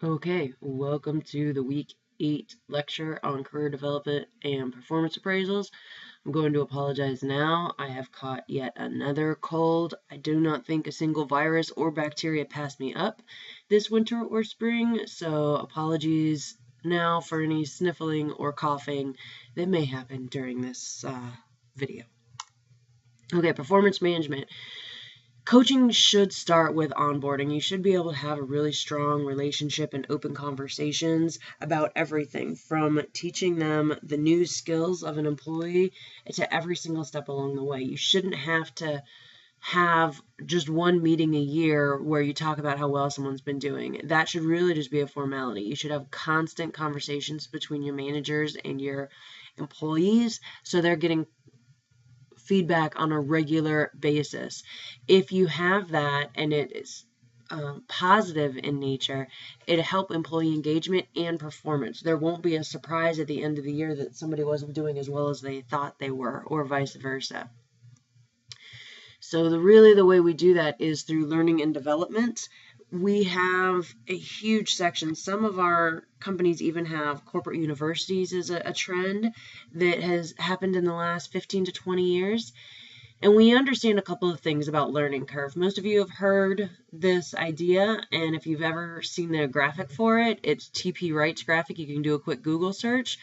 Okay, welcome to the week 8 lecture on career development and performance appraisals. I'm going to apologize now. I have caught yet another cold. I do not think a single virus or bacteria passed me up this winter or spring, so apologies now for any sniffling or coughing that may happen during this video. Okay, performance management. Coaching should start with onboarding. You should be able to have a really strong relationship and open conversations about everything from teaching them the new skills of an employee to every single step along the way. You shouldn't have to have just one meeting a year where you talk about how well someone's been doing. That should really just be a formality. You should have constant conversations between your managers and your employees so they're getting feedback on a regular basis. If you have that and it is positive in nature, it'll help employee engagement and performance. There won't be a surprise at the end of the year that somebody wasn't doing as well as they thought they were, or vice versa. So really the way we do that is through learning and development. We have a huge section. Some of our companies even have corporate universities as a trend that has happened in the last 15 to 20 years. And we understand a couple of things about learning curve. Most of you have heard this idea, and if you've ever seen the graphic for it, it's T.P. Wright's graphic. You can do a quick Google search.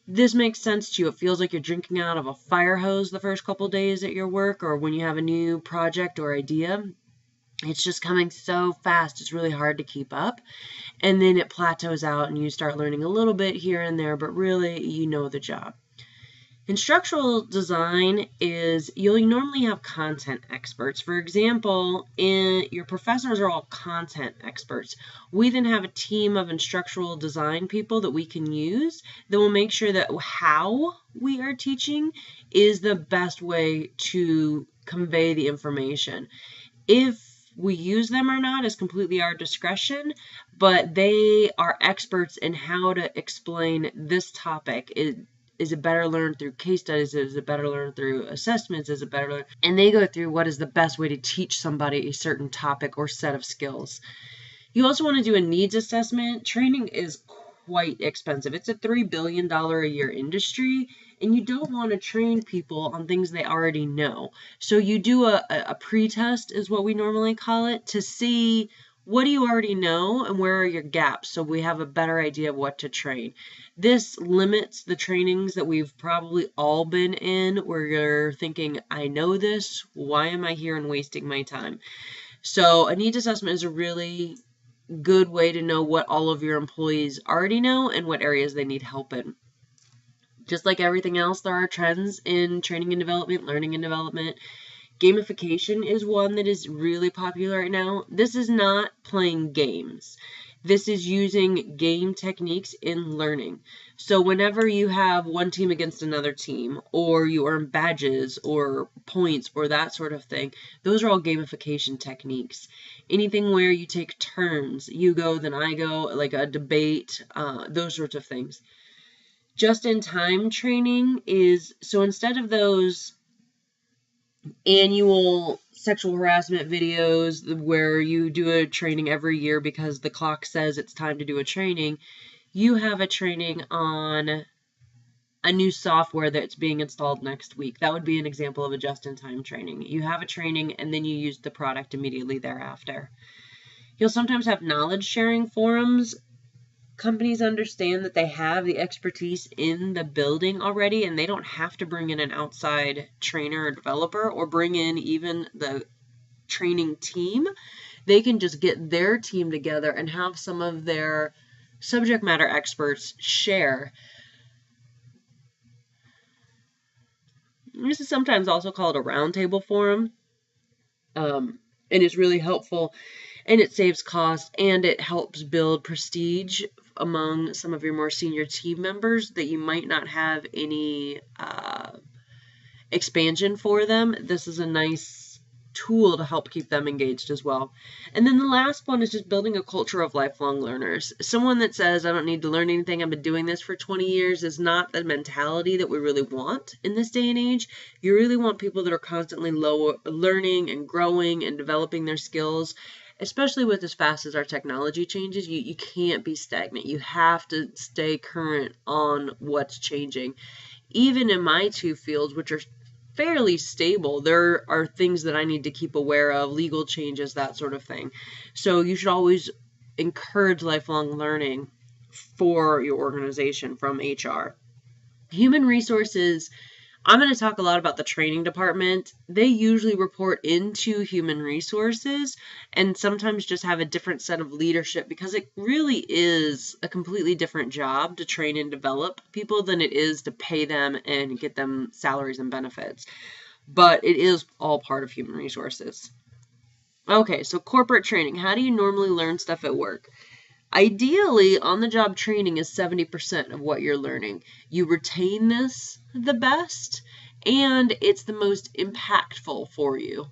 This makes sense to you. It feels like you're drinking out of a fire hose the first couple days at your work or when you have a new project or idea. It's just coming so fast, it's really hard to keep up. And then it plateaus out and you start learning a little bit here and there, but really you know the job. Instructional design is, you'll normally have content experts. For example, your professors are all content experts. We then have a team of instructional design people that we can use that will make sure that how we are teaching is the best way to convey the information. If we use them or not is completely our discretion, but they are experts in how to explain this topic. Is it better learned through case studies? Is it better learned through assessments? Is it better learned? And they go through what is the best way to teach somebody a certain topic or set of skills. You also want to do a needs assessment. Training is quite expensive. It's a $3 billion a year industry, and you don't want to train people on things they already know. So you do a pre-test is what we normally call it to see what do you already know and where are your gaps so we have a better idea of what to train. This limits the trainings that we've probably all been in where you're thinking, I know this, why am I here and wasting my time? So a needs assessment is a really good way to know what all of your employees already know and what areas they need help in. Just like everything else, there are trends in training and development, learning and development. Gamification is one that is really popular right now. This is not playing games. This is using game techniques in learning. So whenever you have one team against another team, or you earn badges or points or that sort of thing, those are all gamification techniques. Anything where you take turns, you go, then I go, like a debate, those sorts of things. Just-in-time training is, so instead of those annual sexual harassment videos where you do a training every year because the clock says it's time to do a training, you have a training on a new software that's being installed next week. That would be an example of a just-in-time training. You have a training and then you use the product immediately thereafter. You'll sometimes have knowledge sharing forums. Companies understand that they have the expertise in the building already and they don't have to bring in an outside trainer or developer or bring in even the training team. They can just get their team together and have some of their subject matter experts share. This is sometimes also called a roundtable forum, and it's really helpful, and it saves cost, and it helps build prestige among some of your more senior team members that you might not have any expansion for them. This is a nice tool to help keep them engaged as well. And then the last one is just building a culture of lifelong learners. Someone that says, I don't need to learn anything, I've been doing this for 20 years is not the mentality that we really want in this day and age. You really want people that are constantly learning and growing and developing their skills. especially with as fast as our technology changes, you can't be stagnant. You have to stay current on what's changing. Even in my two fields, which are fairly stable, there are things that I need to keep aware of, legal changes, that sort of thing. So you should always encourage lifelong learning for your organization from HR. Human resources, I'm going to talk a lot about the training department. They usually report into human resources and sometimes just have a different set of leadership because it really is a completely different job to train and develop people than it is to pay them and get them salaries and benefits. But it is all part of human resources. Okay, so corporate training. How do you normally learn stuff at work? Ideally, on-the-job training is 70% of what you're learning. You retain this the best, and it's the most impactful for you.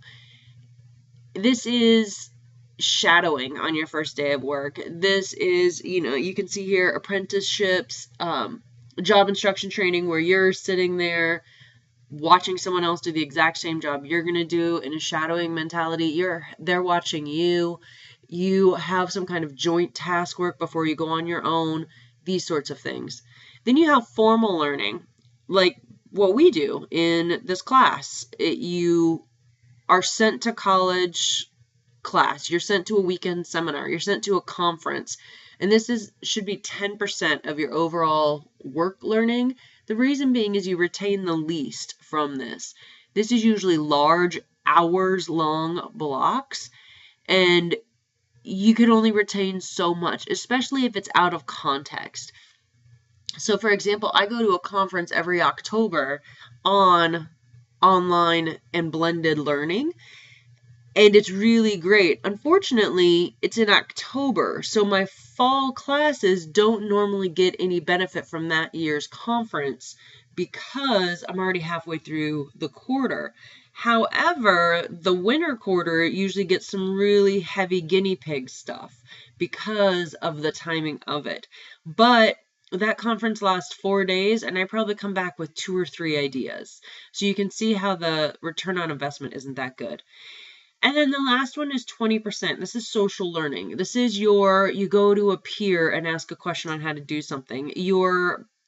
This is shadowing on your first day of work. This is, you can see here apprenticeships, job instruction training where you're sitting there watching someone else do the exact same job you're going to do in a shadowing mentality. They're watching you. You have some kind of joint task work before you go on your own, these sorts of things. Then you have formal learning, like what we do in this class. You are sent to college class, you're sent to a weekend seminar, you're sent to a conference, and this should be 10% of your overall work learning. The reason being is you retain the least from this. This is usually large, hours-long blocks, and you can only retain so much, especially if it's out of context. So, for example, I go to a conference every October on online and blended learning, and it's really great. Unfortunately, it's in October, so my fall classes don't normally get any benefit from that year's conference because I'm already halfway through the quarter. However, the winter quarter usually gets some really heavy guinea pig stuff because of the timing of it. But that conference lasts 4 days, and I probably come back with 2 or 3 ideas. So you can see how the return on investment isn't that good. And then the last one is 20%. This is social learning. This is you go to a peer and ask a question on how to do something.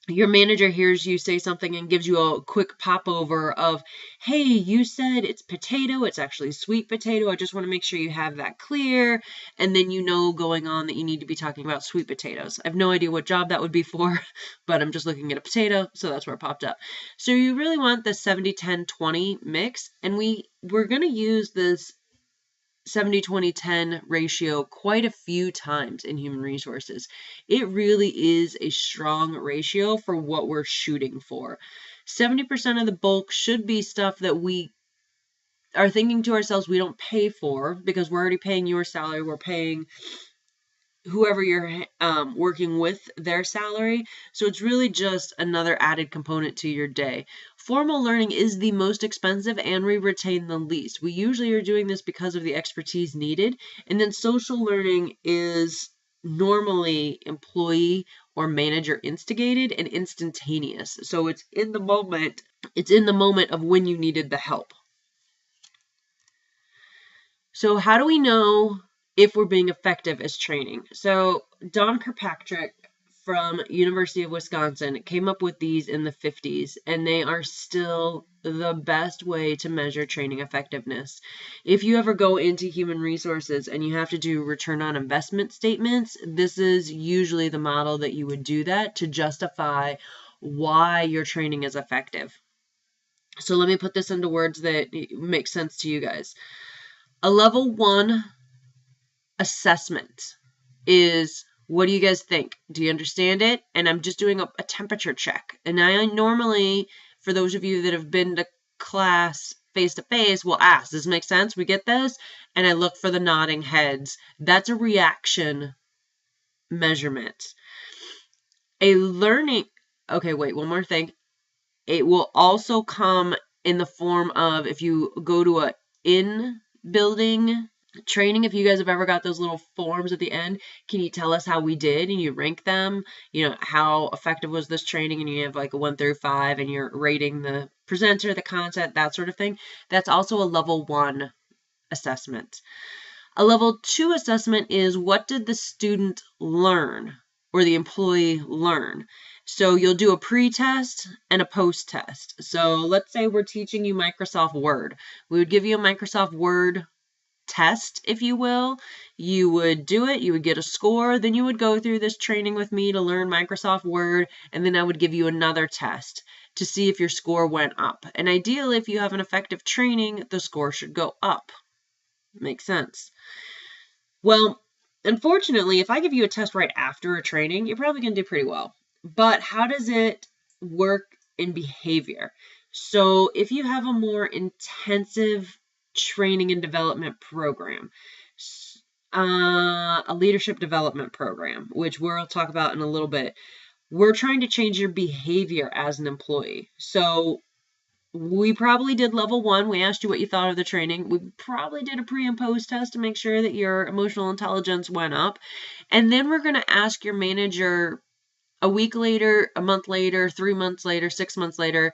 Your manager hears you say something and gives you a quick popover of, hey, you said it's potato, it's actually sweet potato. I just want to make sure you have that clear. And then going on that you need to be talking about sweet potatoes. I have no idea what job that would be for, but I'm just looking at a potato, so that's where it popped up. So you really want the 70-10-20 mix, and we're going to use this 70-20-10 ratio quite a few times in human resources. It really is a strong ratio for what we're shooting for. 70% of the bulk should be stuff that we are thinking to ourselves we don't pay for because we're already paying your salary, we're paying whoever you're working with their salary. So it's really just another added component to your day. Formal learning is the most expensive and we retain the least. We usually are doing this because of the expertise needed. And then social learning is normally employee or manager instigated and instantaneous. So it's in the moment. It's in the moment of when you needed the help. So how do we know if we're being effective as training? So Don Kirkpatrick from University of Wisconsin came up with these in the 50s, and they are still the best way to measure training effectiveness. If you ever go into human resources and you have to do return on investment statements, this is usually the model that you would do that to justify why your training is effective. So let me put this into words that make sense to you guys. A level 1 assessment is, what do you guys think? Do you understand it? And I'm just doing a temperature check. And I normally, for those of you that have been to class face-to-face, will ask, does this make sense? We get this? And I look for the nodding heads. That's a reaction measurement. Okay, wait, one more thing. It will also come in the form of, if you go to a in-building training, if you guys have ever got those little forms at the end, can you tell us how we did? And you rank them, how effective was this training? And you have like a 1 through 5 and you're rating the presenter, the content, that sort of thing. That's also a level 1 assessment. A level 2 assessment is what did the student learn or the employee learn? So you'll do a pre-test and a post-test. So let's say we're teaching you Microsoft Word. We would give you a Microsoft Word test, if you will. You would do it, you would get a score, then you would go through this training with me to learn Microsoft Word, and then I would give you another test to see if your score went up. And ideally, if you have an effective training, the score should go up. Makes sense. Well, unfortunately, if I give you a test right after a training, you're probably going to do pretty well. But how does it work in behavior? So if you have a more intensive training and development program, a leadership development program, which we'll talk about in a little bit, we're trying to change your behavior as an employee. So we probably did level 1. We asked you what you thought of the training. We probably did a pre and post test to make sure that your emotional intelligence went up. And then we're going to ask your manager a week later, a month later, 3 months later, 6 months later,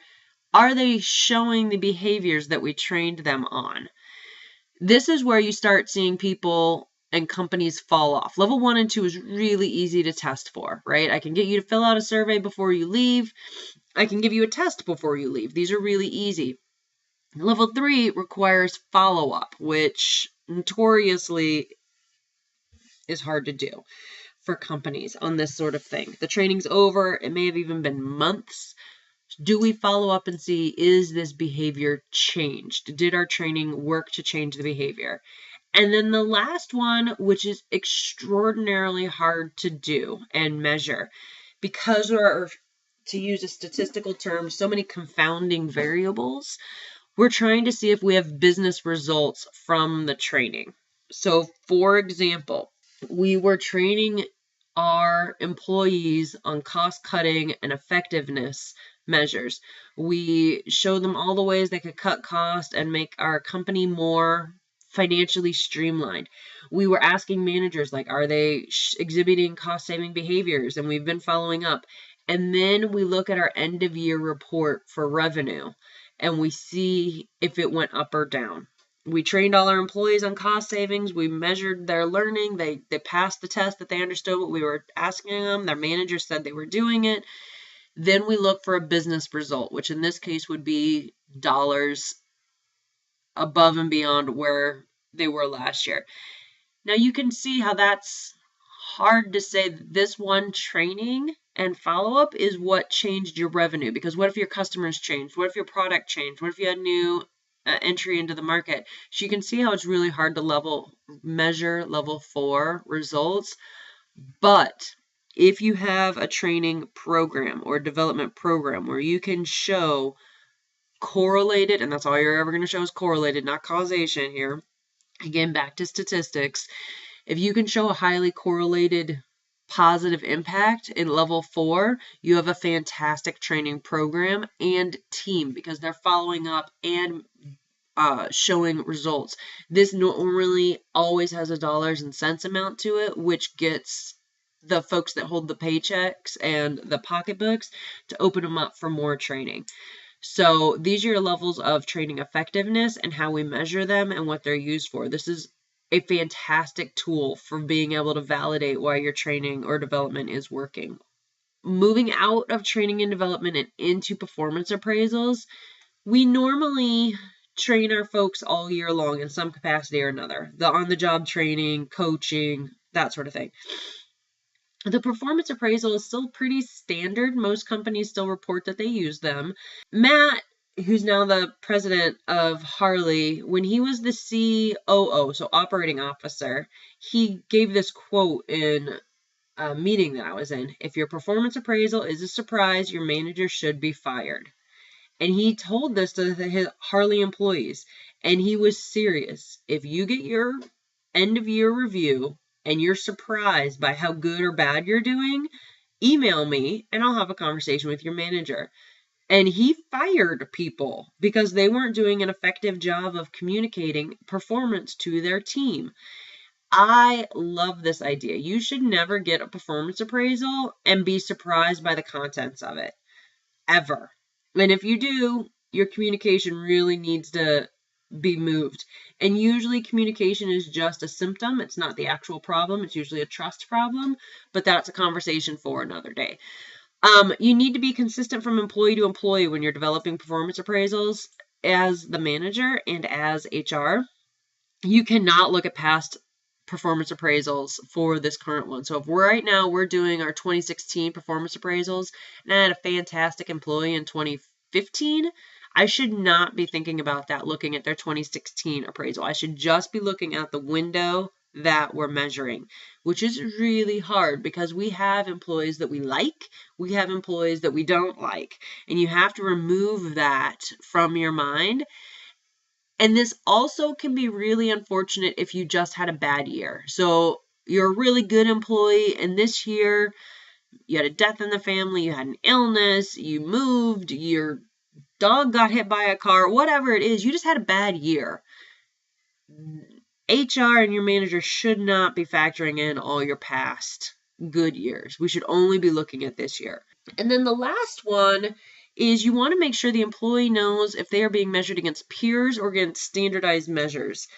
are they showing the behaviors that we trained them on? This is where you start seeing people and companies fall off. Level 1 and 2 is really easy to test for, right? I can get you to fill out a survey before you leave. I can give you a test before you leave. These are really easy. Level 3 requires follow-up, which notoriously is hard to do for companies on this sort of thing. The training's over. It may have even been months. Do we follow up and see, is this behavior changed? Did our training work to change the behavior? And then the last one, which is extraordinarily hard to do and measure, because there are, to use a statistical term, so many confounding variables, we're trying to see if we have business results from the training. So, for example, we were training our employees on cost cutting and effectiveness measures. We showed them all the ways they could cut costs and make our company more financially streamlined. We were asking managers, like, are they exhibiting cost-saving behaviors? And we've been following up. And then we look at our end-of-year report for revenue, and we see if it went up or down. We trained all our employees on cost savings. We measured their learning. They passed the test, that they understood what we were asking them. Their managers said they were doing it. Then we look for a business result, which in this case would be dollars above and beyond where they were last year. Now you can see how that's hard to say that this one training and follow-up is what changed your revenue. Because what if your customers changed? What if your product changed? What if you had new entry into the market? So you can see how it's really hard to measure level 4 results. But if you have a training program or development program where you can show correlated, and that's all you're ever going to show is correlated, not causation here. Again, back to statistics. If you can show a highly correlated positive impact in level 4, you have a fantastic training program and team because they're following up and showing results. This normally always has a dollars and cents amount to it, which gets the folks that hold the paychecks and the pocketbooks to open them up for more training. So these are your levels of training effectiveness and how we measure them and what they're used for. This is a fantastic tool for being able to validate why your training or development is working. Moving out of training and development and into performance appraisals, we normally train our folks all year long in some capacity or another. The on-the-job training, coaching, that sort of thing. The performance appraisal is still pretty standard. Most companies still report that they use them. Matt, who's now the president of Harley, when he was the COO, so operating officer, he gave this quote in a meeting that I was in. If your performance appraisal is a surprise, your manager should be fired. And he told this to his Harley employees, and he was serious. If you get your end of year review and you're surprised by how good or bad you're doing, email me and I'll have a conversation with your manager. And he fired people because they weren't doing an effective job of communicating performance to their team. I love this idea. You should never get a performance appraisal and be surprised by the contents of it, ever. And if you do, your communication really needs to be moved. And usually communication is just a symptom. It's not the actual problem. It's usually a trust problem, but that's a conversation for another day. You need to be consistent from employee to employee when you're developing performance appraisals as the manager and as HR. You cannot look at past performance appraisals for this current one. So if right now we're doing our 2016 performance appraisals and I had a fantastic employee in 2015, I should not be thinking about that looking at their 2016 appraisal. I should just be looking at the window that we're measuring, which is really hard because we have employees that we like, we have employees that we don't like, and you have to remove that from your mind. And this also can be really unfortunate if you just had a bad year. So you're a really good employee, and this year you had a death in the family, you had an illness, you moved, your dog got hit by a car, whatever it is, you just had a bad year. HR and your manager should not be factoring in all your past good years. We should only be looking at this year. And then the last one is you want to make sure the employee knows if they are being measured against peers or against standardized measures.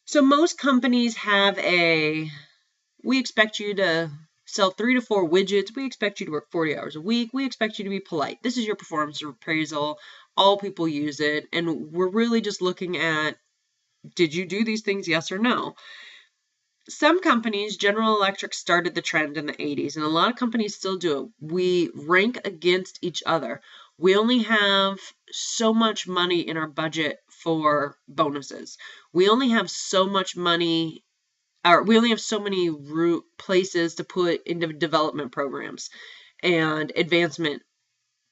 So most companies have we expect you to sell 3 to 4 widgets. We expect you to work 40 hours a week. We expect you to be polite. This is your performance appraisal. All people use it. And we're really just looking at, did you do these things, yes or no? Some companies, General Electric started the trend in the 80s, and a lot of companies still do it. We rank against each other. We only have so much money in our budget for bonuses. We only have so much money, or we only have so many places to put into development programs and advancement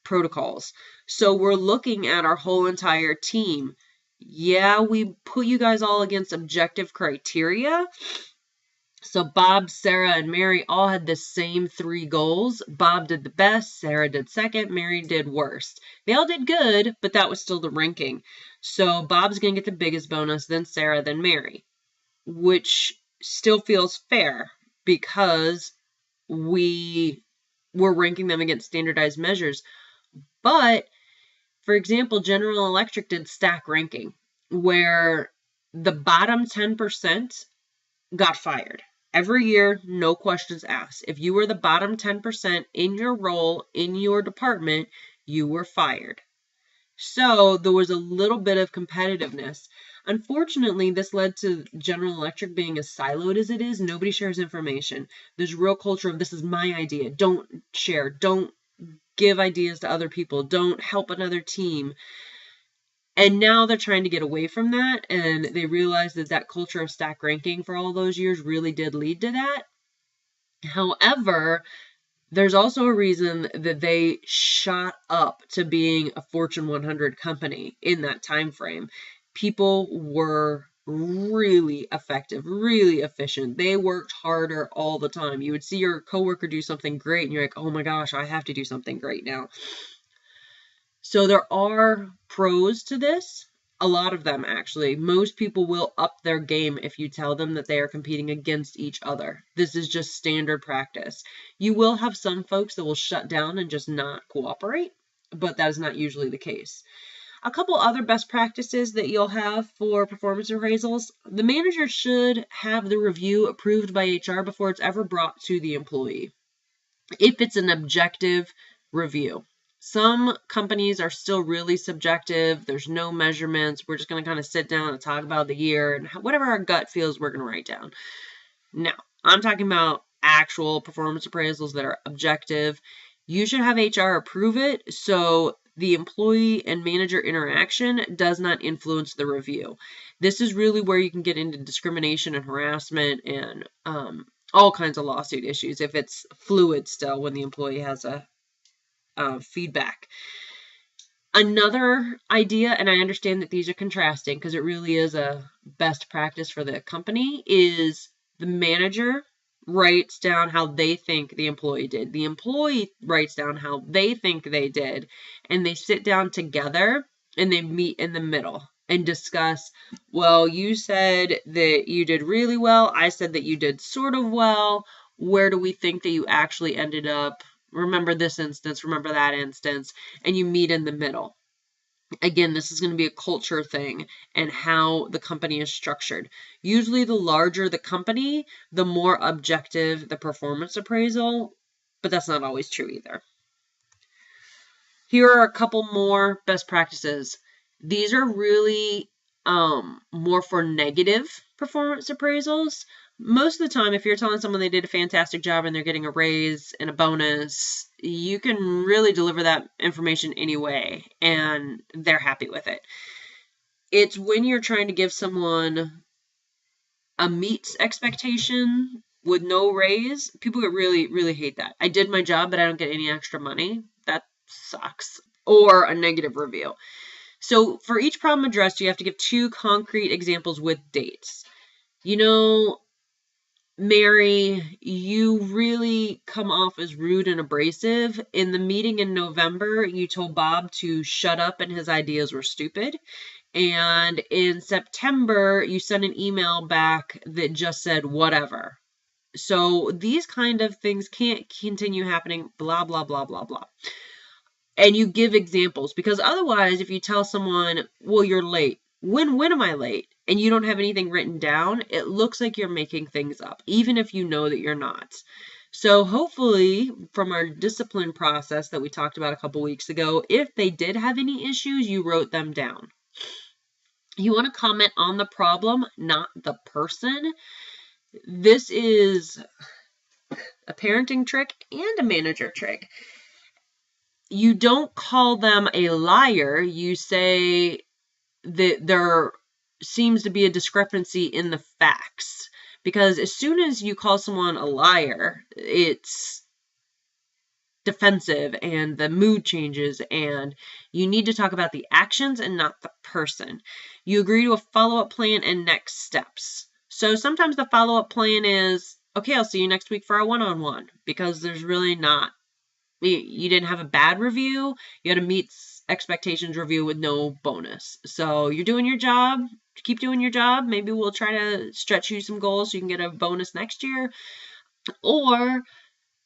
protocols. So we're looking at our whole entire team. Yeah, we put you guys all against objective criteria. So Bob, Sarah, and Mary all had the same 3 goals. Bob did the best, Sarah did second, Mary did worst. They all did good, but that was still the ranking. So Bob's going to get the biggest bonus, then Sarah, then Mary, which still feels fair because we're ranking them against standardized measures. But, for example, General Electric did stack ranking, where the bottom 10% got fired. Every year, no questions asked. If you were the bottom 10% in your role, in your department, you were fired. So there was a little bit of competitiveness. Unfortunately, this led to General Electric being as siloed as it is. Nobody shares information. There's a real culture of this is my idea. Don't share. Don't give ideas to other people. Don't help another team. And now they're trying to get away from that, and they realize that that culture of stack ranking for all those years really did lead to that. However, there's also a reason that they shot up to being a Fortune 100 company in that time frame. People were really effective, really efficient. They worked harder all the time. You would see your coworker do something great, and you're like, oh my gosh, I have to do something great now. So there are pros to this, a lot of them actually. Most people will up their game if you tell them that they are competing against each other. This is just standard practice. You will have some folks that will shut down and just not cooperate, but that is not usually the case. A couple other best practices that you'll have for performance appraisals. The manager should have the review approved by HR before it's ever brought to the employee, if it's an objective review. Some companies are still really subjective. There's no measurements. We're just going to kind of sit down and talk about the year and whatever our gut feels we're going to write down. Now, I'm talking about actual performance appraisals that are objective. You should have HR approve it so the employee and manager interaction does not influence the review. This is really where you can get into discrimination and harassment and all kinds of lawsuit issues if it's fluid still when the employee has a feedback. Another idea, and I understand that these are contrasting because it really is a best practice for the company, is the manager writes down how they think the employee did. The employee writes down how they think they did, and they sit down together and they meet in the middle and discuss, well, you said that you did really well. I said that you did sort of well. Where do we think that you actually ended up? Remember this instance, remember that instance, and you meet in the middle. Again, this is going to be a culture thing and how the company is structured. Usually, the larger the company, the more objective the performance appraisal, but that's not always true either. Here are a couple more best practices. These are really more for negative performance appraisals. Most of the time, if you're telling someone they did a fantastic job and they're getting a raise and a bonus, you can really deliver that information anyway, and they're happy with it. It's when you're trying to give someone a meets expectation with no raise, people really, really hate that. I did my job, but I don't get any extra money. That sucks. Or a negative review. So for each problem addressed, you have to give 2 concrete examples with dates. You know, Mary, you really come off as rude and abrasive. In the meeting in November, you told Bob to shut up and his ideas were stupid. And in September, you sent an email back that just said whatever. So these kind of things can't continue happening, blah, blah, blah, blah, blah. And you give examples, because otherwise, if you tell someone, well, you're late, when am I late? And you don't have anything written down, it looks like you're making things up, even if you know that you're not. So hopefully, from our discipline process that we talked about a couple weeks ago, if they did have any issues, you wrote them down. You want to comment on the problem, not the person. This is a parenting trick and a manager trick. You don't call them a liar. You say that there seems to be a discrepancy in the facts. Because as soon as you call someone a liar, it's defensive and the mood changes, and you need to talk about the actions and not the person. You agree to a follow-up plan and next steps. So sometimes the follow-up plan is, okay, I'll see you next week for a one-on-one, because there's really not, you didn't have a bad review, you had a meets expectations review with no bonus. So you're doing your job, keep doing your job. Maybe we'll try to stretch you some goals so you can get a bonus next year. Or,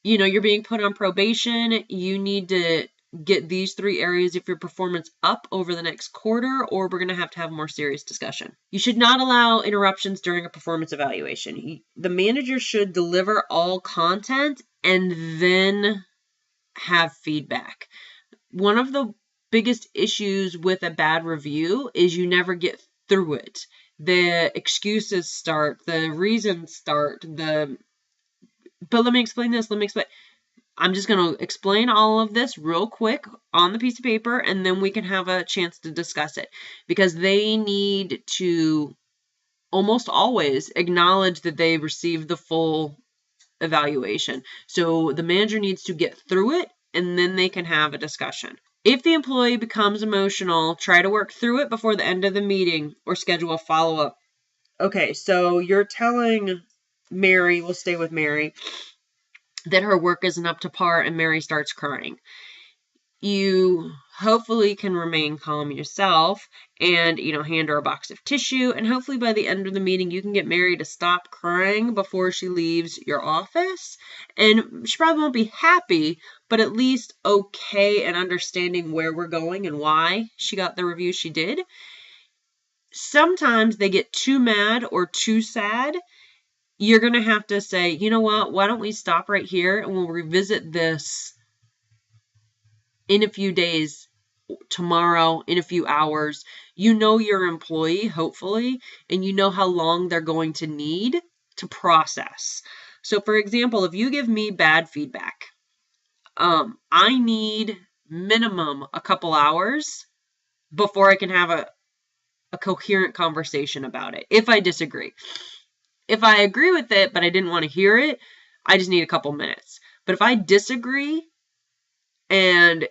you know, you're being put on probation, you need to get these 3 areas of your performance up over the next quarter, or we're going to have a more serious discussion. You should not allow interruptions during a performance evaluation. The manager should deliver all content and then have feedback. One of the biggest issues with a bad review is you never get through it. The excuses start, the reasons start, but let me explain this, I'm just going to explain all of this real quick on the piece of paper, and then we can have a chance to discuss it, because they need to almost always acknowledge that they received the full evaluation. So the manager needs to get through it, and then they can have a discussion. If the employee becomes emotional, try to work through it before the end of the meeting or schedule a follow-up. Okay, so you're telling Mary, we'll stay with Mary, that her work isn't up to par, and Mary starts crying. You hopefully can remain calm yourself and, hand her a box of tissue, and hopefully by the end of the meeting you can get Mary to stop crying before she leaves your office. And she probably won't be happy, but at least okay and understanding where we're going and why she got the review she did. Sometimes they get too mad or too sad. You're going to have to say, you know what, why don't we stop right here and we'll revisit this in a few days, tomorrow, in a few hours. You know your employee, hopefully, and you know how long they're going to need to process. So for example, if you give me bad feedback, I need minimum a couple hours before I can have a coherent conversation about it, if I disagree. If I agree with it, but I didn't want to hear it, I just need a couple minutes. But if I disagree and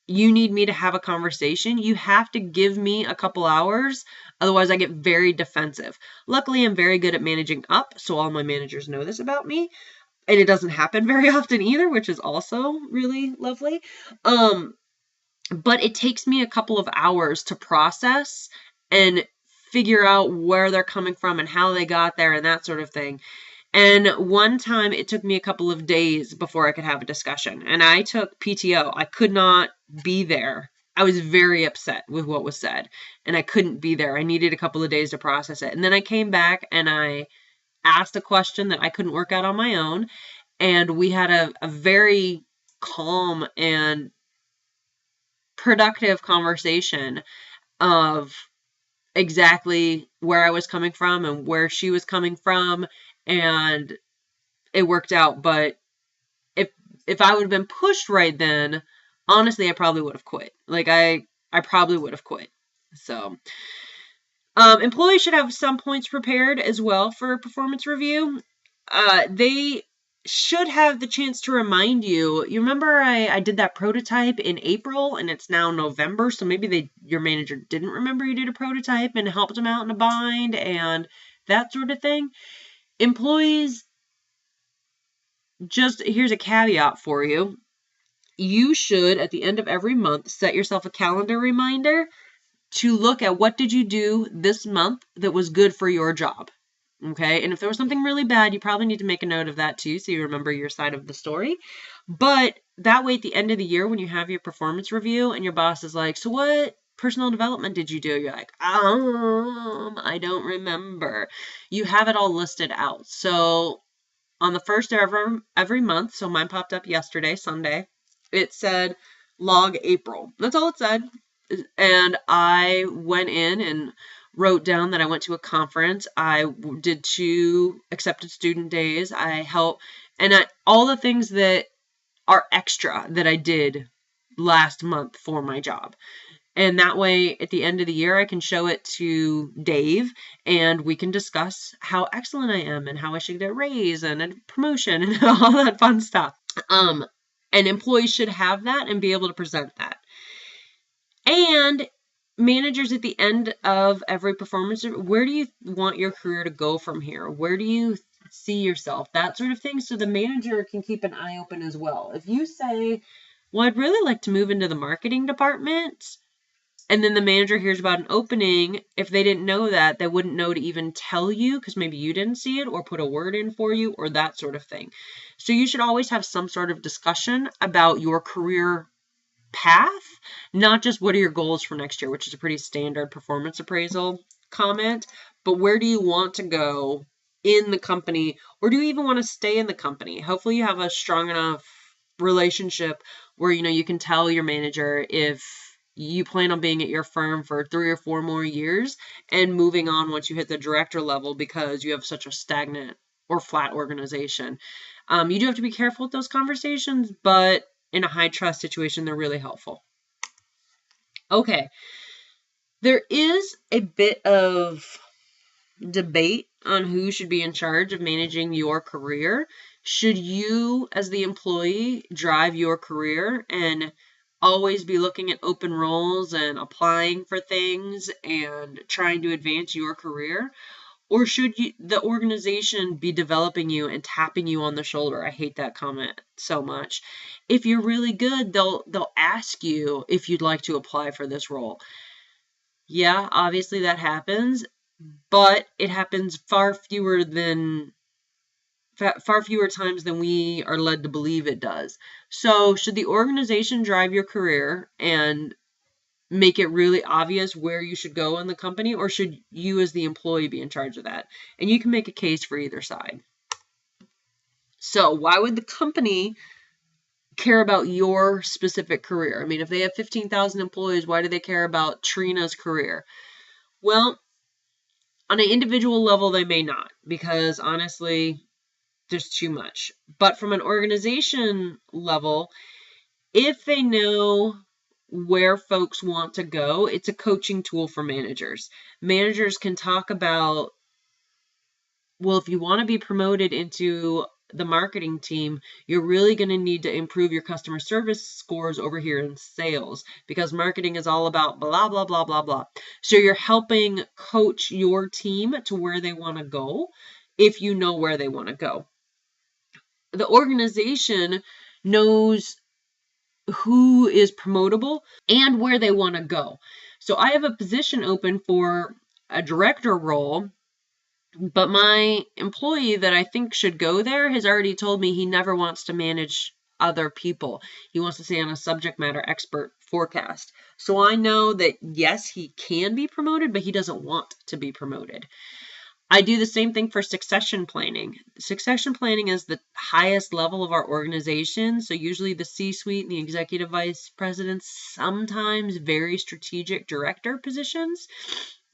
you need me to have a conversation, you have to give me a couple hours. Otherwise, I get very defensive. Luckily, I'm very good at managing up, so all my managers know this about me. And it doesn't happen very often either, which is also really lovely. But it takes me a couple of hours to process and figure out where they're coming from and how they got there and that sort of thing. And one time it took me a couple of days before I could have a discussion. And I took PTO. I could not be there I was very upset with what was said, and I couldn't be there. I needed a couple of days to process it. And then I came back and I asked a question that I couldn't work out on my own. And we had a very calm and productive conversation of exactly where I was coming from and where she was coming from. And it worked out. But if if I would have been pushed right then, honestly, I probably would have quit. Like I probably would have quit. So employees should have some points prepared as well for a performance review. They should have the chance to remind you. You remember I did that prototype in April and it's now November, so maybe your manager didn't remember you did a prototype and helped them out in a bind and that sort of thing. Employees, just here's a caveat for you. You should, at the end of every month, set yourself a calendar reminder to look at what did you do this month that was good for your job. Okay, and if there was something really bad, you probably need to make a note of that too, so you remember your side of the story. But that way, at the end of the year, when you have your performance review and your boss is like, so what personal development did you do? You're like, I don't remember. You have it all listed out. So on the first of every month, so mine popped up yesterday, Sunday, it said log April. That's all it said. And I went in and wrote down that I went to a conference. I did 2 accepted student days. I helped, and all the things that are extra that I did last month for my job. And that way, at the end of the year, I can show it to Dave and we can discuss how excellent I am and how I should get a raise and a promotion and all that fun stuff. And employees should have that and be able to present that. And managers at the end of every performance, where do you want your career to go from here? Where do you see yourself? That sort of thing. So the manager can keep an eye open as well. If you say, well, I'd really like to move into the marketing department, and then the manager hears about an opening, if they didn't know that, they wouldn't know to even tell you because maybe you didn't see it or put a word in for you or that sort of thing. So you should always have some sort of discussion about your career path, not just what are your goals for next year, which is a pretty standard performance appraisal comment, but where do you want to go in the company, or do you even want to stay in the company? Hopefully you have a strong enough relationship where you can tell your manager if you plan on being at your firm for 3 or 4 more years and moving on once you hit the director level because you have such a stagnant or flat organization. You do have to be careful with those conversations, but in a high trust situation, they're really helpful. Okay. There is a bit of debate on who should be in charge of managing your career. Should you, as the employee, drive your career and always be looking at open roles and applying for things and trying to advance your career? Or should the organization be developing you and tapping you on the shoulder? I hate that comment so much. If you're really good, they'll ask you if you'd like to apply for this role. Yeah, obviously that happens, but it happens far fewer times than we are led to believe it does. So should the organization drive your career and make it really obvious where you should go in the company, or should you as the employee be in charge of that? And you can make a case for either side. So why would the company care about your specific career? I mean, if they have 15,000 employees, why do they care about Trina's career? Well, on an individual level, they may not, because honestly, there's too much. But from an organization level, if they know where folks want to go, it's a coaching tool for managers. Managers can talk about, well, if you want to be promoted into the marketing team, you're really going to need to improve your customer service scores over here in sales because marketing is all about blah, blah, blah, blah, blah. So you're helping coach your team to where they want to go if you know where they want to go. The organization knows who is promotable and where they want to go. So I have a position open for a director role, but my employee that I think should go there has already told me he never wants to manage other people. He wants to stay on a subject matter expert forecast. So I know that, yes, he can be promoted, but he doesn't want to be promoted. I do the same thing for succession planning. Succession planning is the highest level of our organization. So usually the C-suite and the executive vice presidents, sometimes very strategic director positions.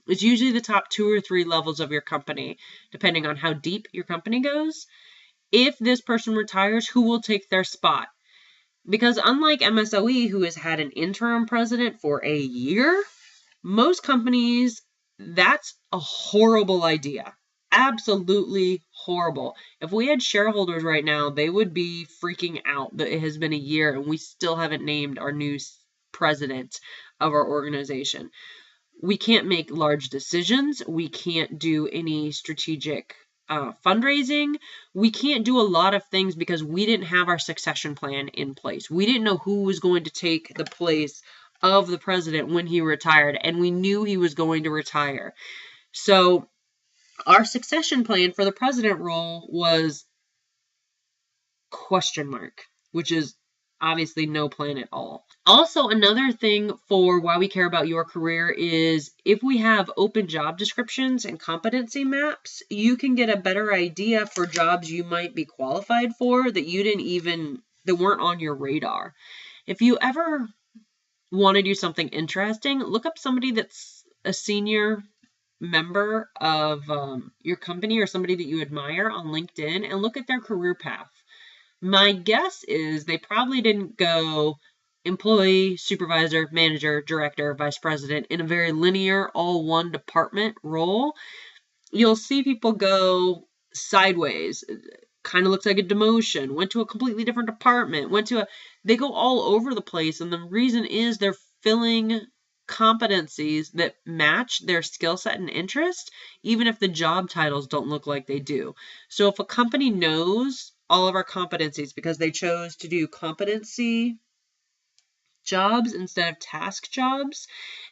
It's usually the top 2 or 3 levels of your company, depending on how deep your company goes. If this person retires, who will take their spot? Because unlike MSOE, who has had an interim president for a year, most companies, that's a horrible idea. Absolutely horrible. If we had shareholders right now, they would be freaking out that it has been a year and we still haven't named our new president of our organization. We can't make large decisions. We can't do any strategic fundraising. We can't do a lot of things because we didn't have our succession plan in place. We didn't know who was going to take the place of the president when he retired, and we knew he was going to retire. So our succession plan for the president role was question mark, which is obviously no plan at all. Also, another thing for why we care about your career is if we have open job descriptions and competency maps, you can get a better idea for jobs you might be qualified for that weren't on your radar. If you ever want to do something interesting, look up somebody that's a senior member of your company or somebody that you admire on LinkedIn and look at their career path. My guess is they probably didn't go employee, supervisor, manager, director, vice president in a very linear, all one department role. You'll see people go sideways. Kind of looks like a demotion, went to a completely different department, they go all over the place. And the reason is they're filling competencies that match their skill set and interest, even if the job titles don't look like they do. So if a company knows all of our competencies because they chose to do competency jobs instead of task jobs,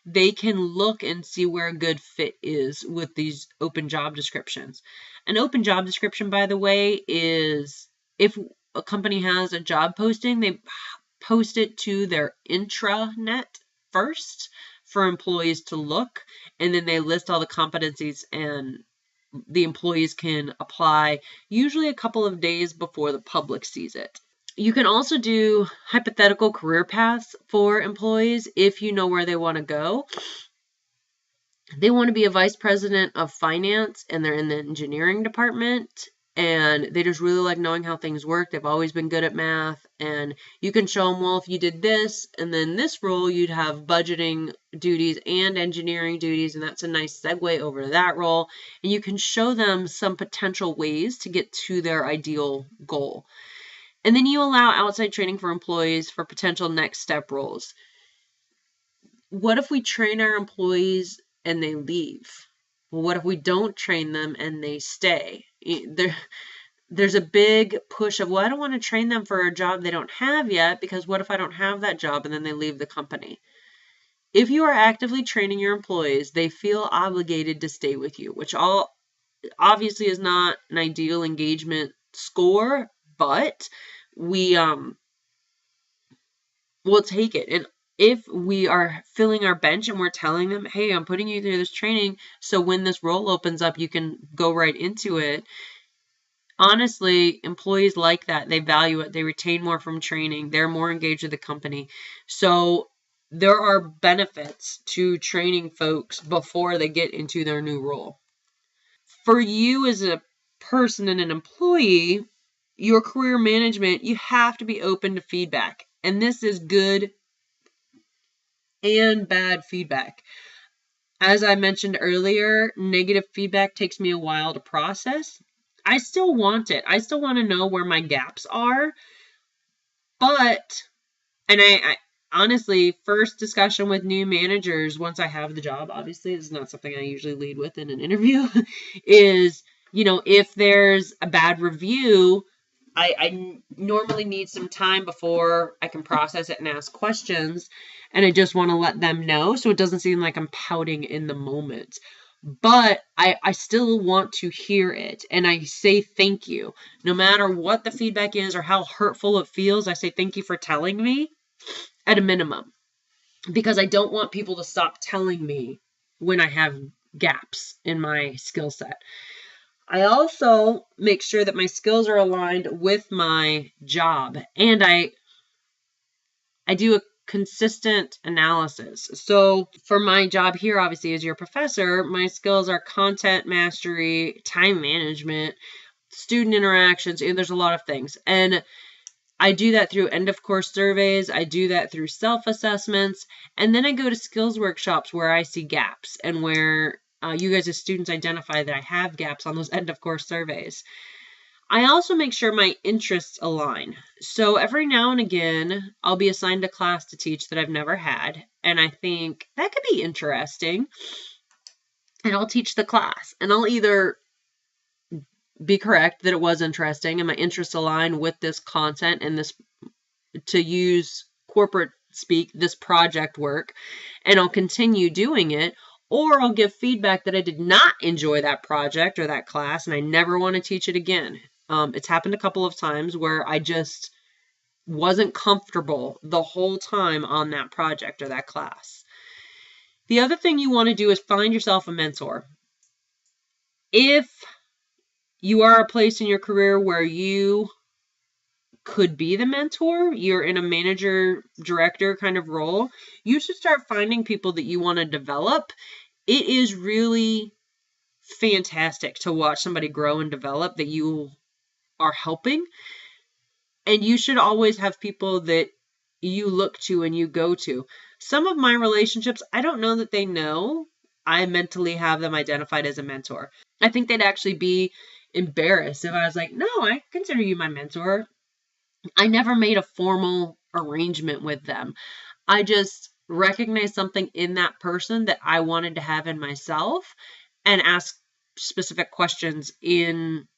they can look and see where a good fit is with these open job descriptions. An open job description, by the way, is if a company has a job posting, they post it to their intranet first for employees to look, and then they list all the competencies and the employees can apply usually a couple of days before the public sees it. You can also do hypothetical career paths for employees if you know where they want to go. They want to be a vice president of finance and they're in the engineering department and they just really like knowing how things work. They've always been good at math, and you can show them, well, if you did this and then this role, you'd have budgeting duties and engineering duties, and that's a nice segue over to that role. And you can show them some potential ways to get to their ideal goal. And then you allow outside training for employees for potential next step roles. What if we train our employees and they leave? Well, what if we don't train them and they stay? There's a big push of, well, I don't want to train them for a job they don't have yet, because what if I don't have that job and then they leave the company? If you are actively training your employees, they feel obligated to stay with you, which obviously is not an ideal engagement score, but we'll take it. And if we are filling our bench and we're telling them, hey, I'm putting you through this training, so when this role opens up, you can go right into it. Honestly, employees like that. They value it. They retain more from training. They're more engaged with the company. So there are benefits to training folks before they get into their new role. For you as a person and an employee, your career management, you have to be open to feedback. And this is good and bad feedback. As I mentioned earlier, negative feedback takes me a while to process. I still want it. I still want to know where my gaps are. But, and I honestly, first discussion with new managers once I have the job, obviously, this is not something I usually lead with in an interview, is, if there's a bad review, I normally need some time before I can process it and ask questions, and I just want to let them know so it doesn't seem like I'm pouting in the moment. But I still want to hear it, and I say thank you. No matter what the feedback is or how hurtful it feels, I say thank you for telling me at a minimum. because I don't want people to stop telling me when I have gaps in my skill set. I also make sure that my skills are aligned with my job, and I do a consistent analysis. So for my job here, obviously, as your professor, my skills are content mastery, time management, student interactions, and there's a lot of things. And I do that through end of course surveys. I do that through self-assessments. And then I go to skills workshops where I see gaps and where you guys as students identify that I have gaps on those end of course surveys. I also make sure my interests align. So every now and again, I'll be assigned a class to teach that I've never had. And I think that could be interesting. And I'll teach the class. And I'll either be correct that it was interesting and my interests align with this content and this, to use corporate speak, this project work, and I'll continue doing it, or I'll give feedback that I did not enjoy that project or that class and I never want to teach it again. It's happened a couple of times where I just wasn't comfortable the whole time on that project or that class. The other thing you want to do is find yourself a mentor. If you are a place in your career where you could be the mentor, you're in a manager director kind of role, you should start finding people that you want to develop. It is really fantastic to watch somebody grow and develop that you are helping. And you should always have people that you look to and you go to. Some of my relationships, I don't know that they know I mentally have them identified as a mentor. I think they'd actually be embarrassed if I was like, no, I consider you my mentor. I never made a formal arrangement with them. I just recognized something in that person that I wanted to have in myself and ask specific questions in,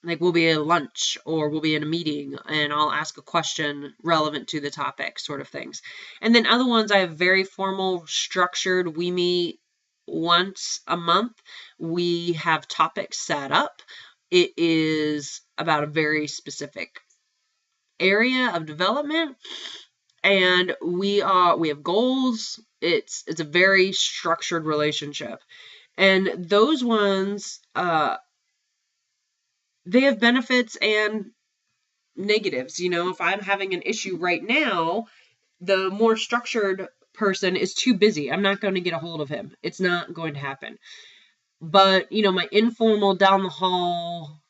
like, we'll be at lunch or we'll be in a meeting and I'll ask a question relevant to the topic, sort of things. And then other ones I have very formal, structured. We meet once a month. We have topics set up. It is about a very specific area of development, and we have goals. It's a very structured relationship, and those ones they have benefits and negatives. You know, if I'm having an issue right now, the more structured person is too busy. I'm not going to get a hold of him. It's not going to happen. But, you know, my informal down the hall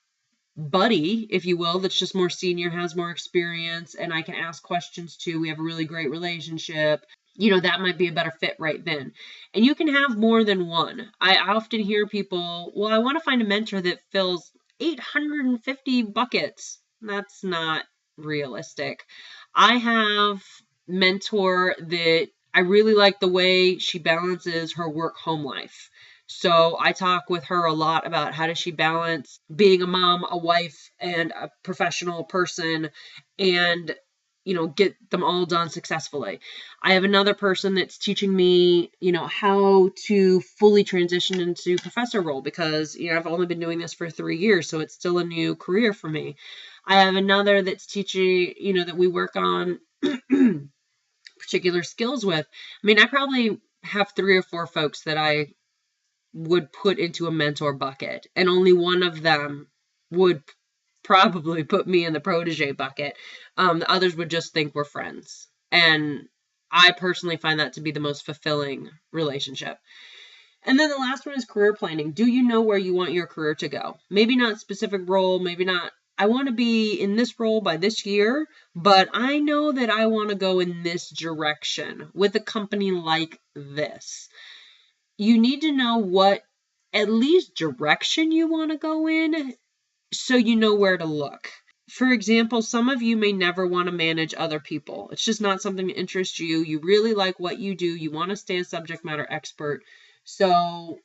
buddy, if you will, that's just more senior, has more experience, and I can ask questions to. We have a really great relationship. You know, that might be a better fit right then. And you can have more than one. I often hear people, well, I want to find a mentor that fills 850 buckets. That's not realistic. I have mentor that I really like the way she balances her work-home life. So I talk with her a lot about how does she balance being a mom, a wife, and a professional person, and, you know, get them all done successfully. I have another person that's teaching me, you know, how to fully transition into professor role because, you know, I've only been doing this for 3 years, so it's still a new career for me. I have another that's teaching, you know, that we work on particular skills with. I mean, I probably have 3 or 4 folks that I would put into a mentor bucket, and only one of them would probably put me in the protege bucket. The others would just think we're friends. And I personally find that to be the most fulfilling relationship. And then the last one is career planning. Do you know where you want your career to go? Maybe not specific role, maybe not, I want to be in this role by this year, but I know that I want to go in this direction with a company like this. You need to know what at least direction you want to go in so you know where to look. For example, some of you may never want to manage other people. It's just not something that interests you. You really like what you do. You want to stay a subject matter expert. So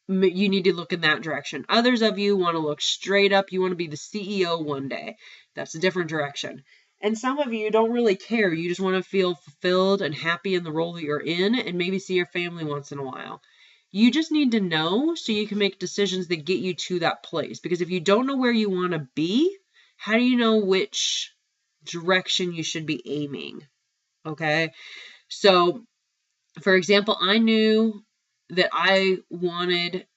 you need to look in that direction. Others of you want to look straight up. You want to be the CEO one day. That's a different direction. And some of you don't really care. You just want to feel fulfilled and happy in the role that you're in and maybe see your family once in a while. You just need to know so you can make decisions that get you to that place. Because if you don't know where you want to be, how do you know which direction you should be aiming? Okay? So, for example, I knew that I wanted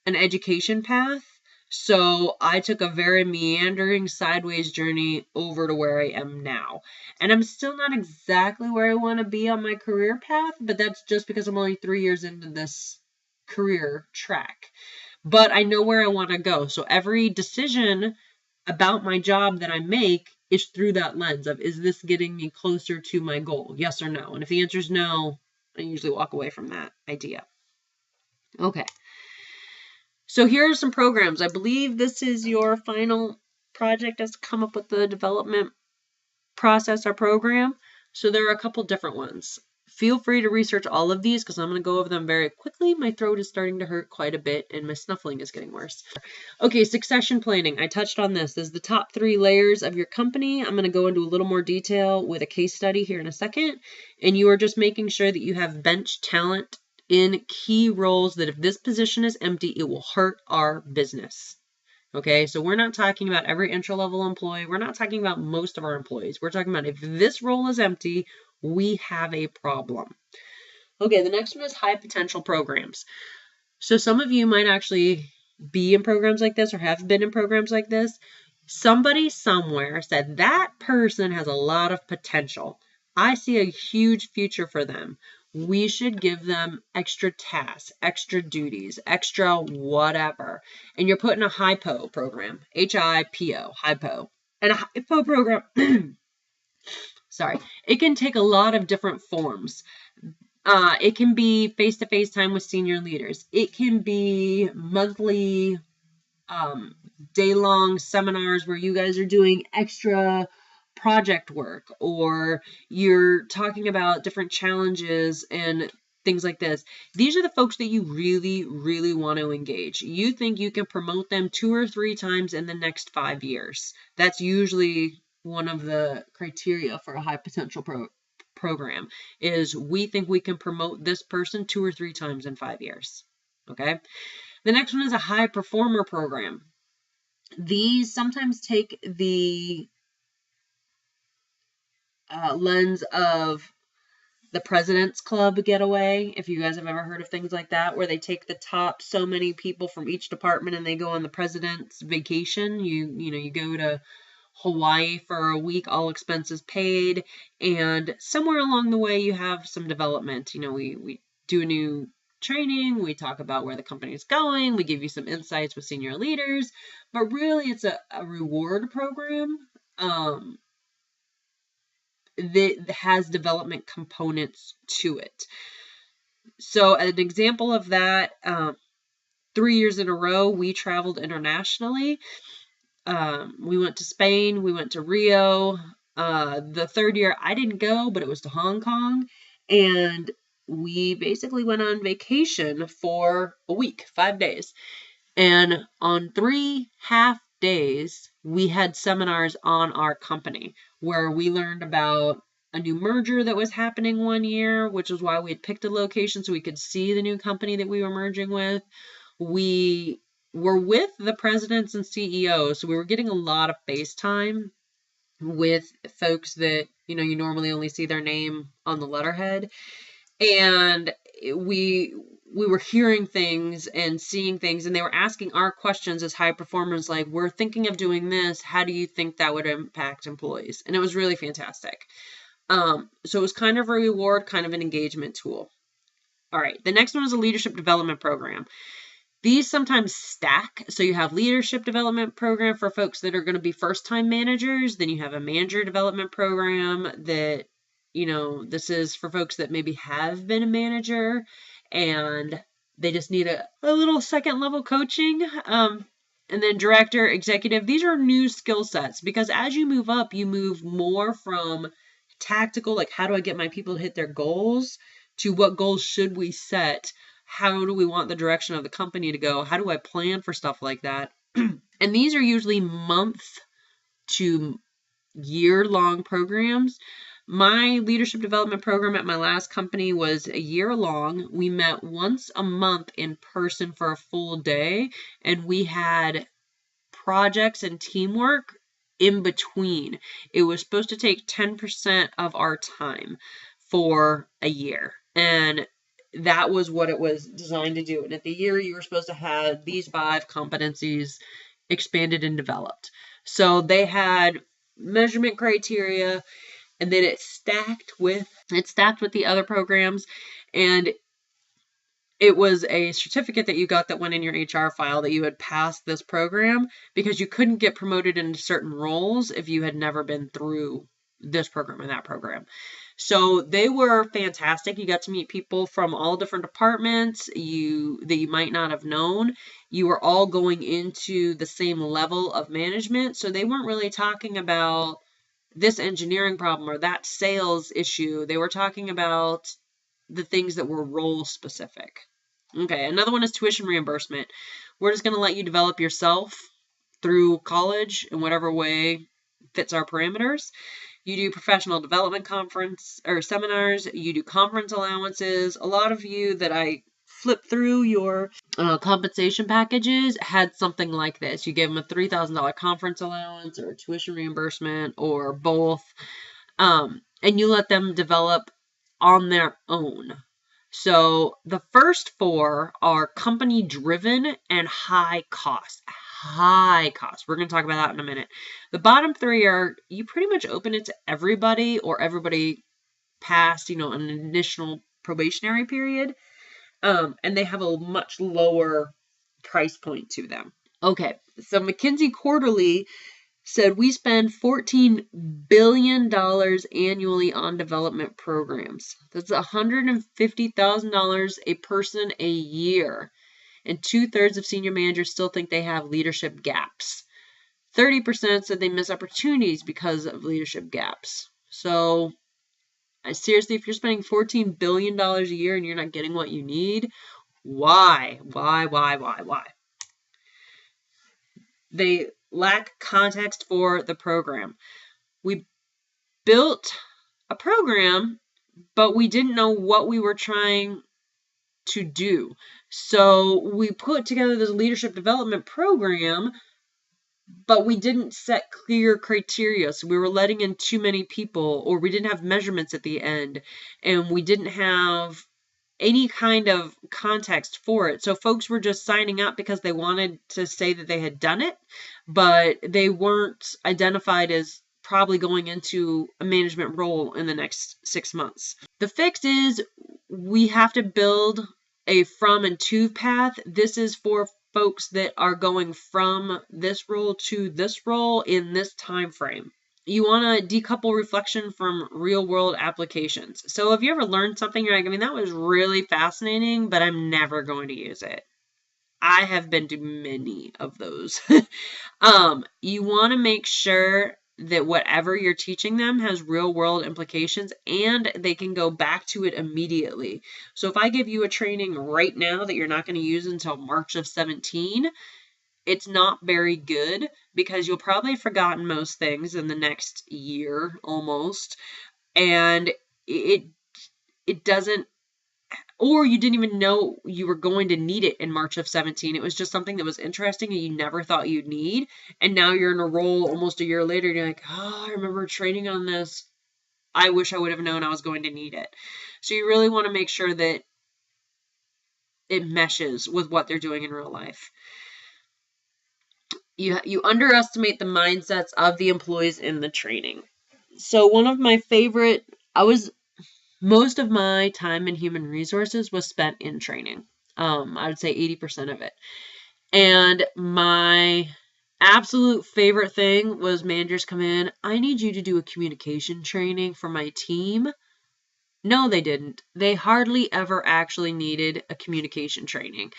an education path. So I took a very meandering sideways journey over to where I am now. And I'm still not exactly where I want to be on my career path, but that's just because I'm only 3 years into this career track. But I know where I want to go. So every decision about my job that I make is through that lens of, is this getting me closer to my goal? Yes or no? And if the answer is no, I usually walk away from that idea. Okay. So here are some programs. I believe this is your final project as to come up with the development process or program. So there are a couple different ones. Feel free to research all of these because I'm going to go over them very quickly. My throat is starting to hurt quite a bit and my snuffling is getting worse. Okay, succession planning. I touched on this. This is the top 3 layers of your company. I'm going to go into a little more detail with a case study here in a second. And you are just making sure that you have bench talent in key roles that if this position is empty, it will hurt our business. Okay, so we're not talking about every entry-level employee. We're not talking about most of our employees. We're talking about if this role is empty, we have a problem. Okay, the next one is high potential programs. So some of you might actually be in programs like this or have been in programs like this. Somebody somewhere said that person has a lot of potential. I see a huge future for them. We should give them extra tasks, extra duties, extra whatever. And you're putting a HIPO program, HIPO, HIPO. And a HIPO program, sorry, it can take a lot of different forms. It can be face-to-face time with senior leaders. It can be monthly, day-long seminars where you guys are doing extra project work, or you're talking about different challenges and things like this. These are the folks that you really, really want to engage. You think you can promote them 2 or 3 times in the next 5 years. That's usually one of the criteria for a high potential program is we think we can promote this person 2 or 3 times in 5 years. Okay. The next one is a high performer program. These sometimes take the lens of the President's Club getaway, if you guys have ever heard of things like that, where they take the top so many people from each department and they go on the president's vacation. You go to Hawaii for a week, all expenses paid, and somewhere along the way you have some development. We do new training, we talk about where the company is going, we give you some insights with senior leaders, but really it's a reward program that has development components to it. So an example of that, 3 years in a row, we traveled internationally. We went to Spain, we went to Rio. The 3rd year I didn't go, but it was to Hong Kong. And we basically went on vacation for a week, 5 days. And on 3 half days, we had seminars on our company where we learned about a new merger that was happening one year, which was why we had picked a location so we could see the new company that we were merging with. We were with the presidents and CEOs, so we were getting a lot of face time with folks that, you normally only see their name on the letterhead. And we were hearing things and seeing things, and they were asking our questions as high performers, like, we're thinking of doing this. How do you think that would impact employees? And it was really fantastic. So it was kind of a reward, kind of an engagement tool. All right, the next one is a leadership development program. These sometimes stack. So you have leadership development program for folks that are going to be first-time managers. Then you have a manager development program that, this is for folks that maybe have been a manager and they just need a little second-level coaching. And then director, executive, these are new skill sets because as you move up, you move more from tactical, like how do I get my people to hit their goals, to what goals should we set? How do we want the direction of the company to go? How do I plan for stuff like that? And these are usually month to year-long programs. My leadership development program at my last company was a year long. We met once a month in person for a full day, and we had projects and teamwork in between. It was supposed to take 10% of our time. for a year. And that was what it was designed to do. And at the year, you were supposed to have these 5 competencies expanded and developed. So they had measurement criteria, and then it's stacked with the other programs, and it was a certificate that you got that went in your HR file that you had passed this program, because you couldn't get promoted into certain roles if you had never been through this program and that program. So they were fantastic. You got to meet people from all different departments that you might not have known. You were all going into the same level of management. So they weren't really talking about this engineering problem or that sales issue. They were talking about the things that were role specific. Okay, another one is tuition reimbursement. We're just going to let you develop yourself through college in whatever way fits our parameters. You do professional development conference or seminars. You do conference allowances. A lot of you that I flipped through your compensation packages had something like this. You gave them a $3,000 conference allowance or a tuition reimbursement or both. And you let them develop on their own. So the first 4 are company driven and high cost. High cost. We're going to talk about that in a minute. The bottom 3 are, you pretty much open it to everybody, or everybody past, an initial probationary period. And they have a much lower price point to them. Okay, so McKinsey Quarterly said we spend $14 billion annually on development programs. That's $150,000 a person a year. And 2/3 of senior managers still think they have leadership gaps. 30% said they miss opportunities because of leadership gaps. So seriously, if you're spending $14 billion a year and you're not getting what you need, why? Why? They lack context for the program. We built a program, but we didn't know what we were trying to do. So we put together this leadership development program, but we didn't set clear criteria. So we were letting in too many people, or we didn't have measurements at the end, and we didn't have any kind of context for it. So folks were just signing up because they wanted to say that they had done it, but they weren't identified as probably going into a management role in the next 6 months. The fix is we have to build a from and to path. This is for folks that are going from this role to this role in this time frame. You want to decouple reflection from real world applications. So have you ever learned something you're like, that was really fascinating, but I'm never going to use it? I have been to many of those. You want to make sure that whatever you're teaching them has real world implications and they can go back to it immediately. So if I give you a training right now that you're not going to use until March of 17, it's not very good because you'll probably have forgotten most things in the next year almost. And it doesn't, or you didn't even know you were going to need it in March of 17. It was just something that was interesting and you never thought you'd need. And now you're in a role almost a year later. And you're like, oh, I remember training on this. I wish I would have known I was going to need it. So you really want to make sure that it meshes with what they're doing in real life. You underestimate the mindsets of the employees in the training. So one of my favorite, most of my time in human resources was spent in training. I would say 80% of it. And my absolute favorite thing was managers come in, I need you to do a communication training for my team. No, they didn't. They hardly ever actually needed a communication training.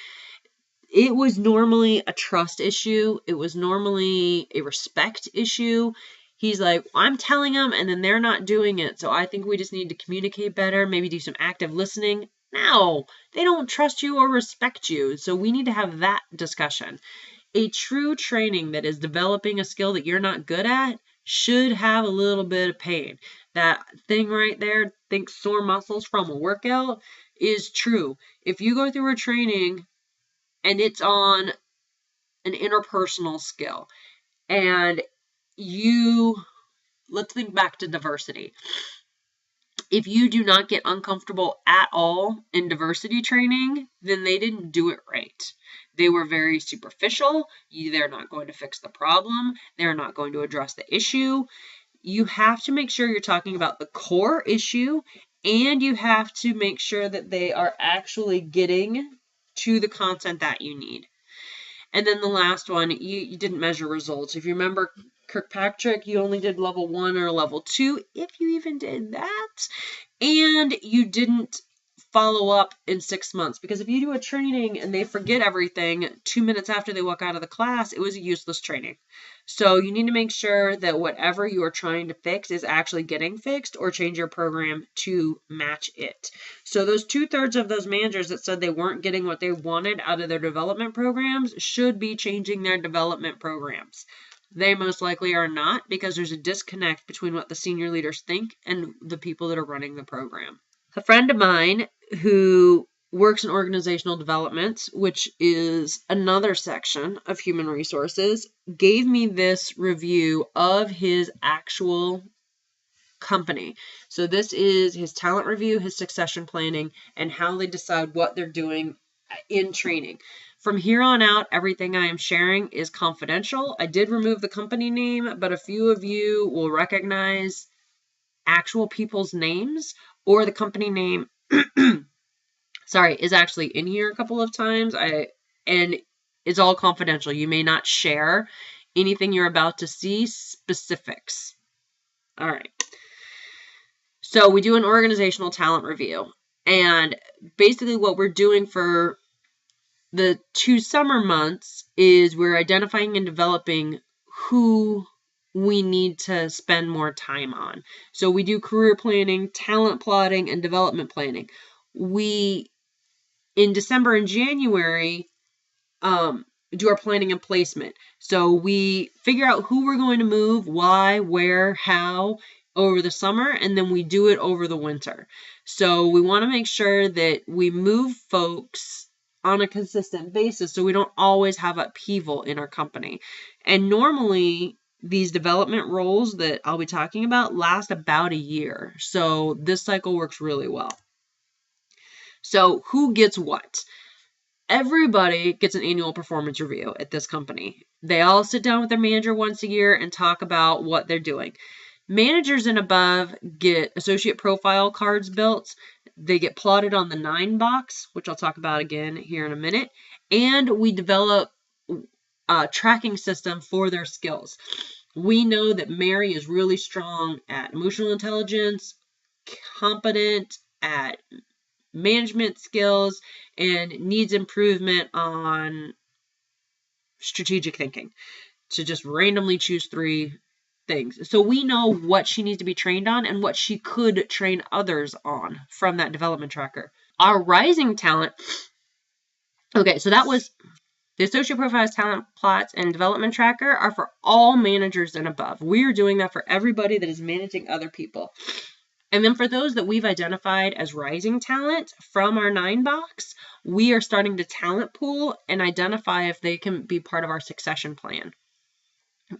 It was normally a trust issue. It was normally a respect issue. He's like, I'm telling them and then they're not doing it. So I think we just need to communicate better, maybe do some active listening. No, they don't trust you or respect you. So we need to have that discussion. A true training that is developing a skill that you're not good at should have a little bit of pain. That thing right there, think sore muscles from a workout, is true. If you go through a training and it's on an interpersonal skill, and let's think back to diversity. If you do not get uncomfortable at all in diversity training, then they didn't do it right. They were very superficial. They're not going to fix the problem. They're not going to address the issue. You have to make sure you're talking about the core issue, and you have to make sure that they are actually getting to the content that you need. And then the last one, you didn't measure results. If you remember Kirkpatrick, you only did level 1 or level 2, if you even did that. And you didn't follow up in 6 months, because if you do a training and they forget everything 2 minutes after they walk out of the class, it was a useless training. So you need to make sure that whatever you are trying to fix is actually getting fixed, or change your program to match it. So those 2/3 of those managers that said they weren't getting what they wanted out of their development programs should be changing their development programs. They most likely are not, because there's a disconnect between what the senior leaders think and the people that are running the program. A friend of mine who works in organizational development, which is another section of human resources, gave me this review of his actual company. So this is his talent review, his succession planning, and how they decide what they're doing in training. From here on out, everything I am sharing is confidential. I did remove the company name, but a few of you will recognize actual people's names, or the company name sorry, is actually in here a couple of times. And it's all confidential. You may not share anything you're about to see, specifics. All right. So we do an organizational talent review. And basically what we're doing for the 2 summer months is we're identifying and developing who we need to spend more time on. So we do career planning, talent plotting, and development planning. We, in December and January, do our planning and placement. So we figure out who we're going to move, why, where, how, over the summer, and then we do it over the winter. So we want to make sure that we move folks on a consistent basis so we don't always have upheaval in our company. And normally these development roles that I'll be talking about last about a year. So this cycle works really well. So who gets what? Everybody gets an annual performance review at this company. They all sit down with their manager once a year and talk about what they're doing. Managers and above get associate profile cards built. They get plotted on the 9 box, which I'll talk about again here in a minute. And we develop a tracking system for their skills. We know that Mary is really strong at emotional intelligence, competent at management skills, and needs improvement on strategic thinking, to just randomly choose 3 things. So we know what she needs to be trained on and what she could train others on from that development tracker. Our rising talent, okay, so that was the associate profiles, talent plots, and development tracker are for all managers and above. We are doing that for everybody that is managing other people. And then for those that we've identified as rising talent from our 9 box, we are starting to talent pool and identify if they can be part of our succession plan.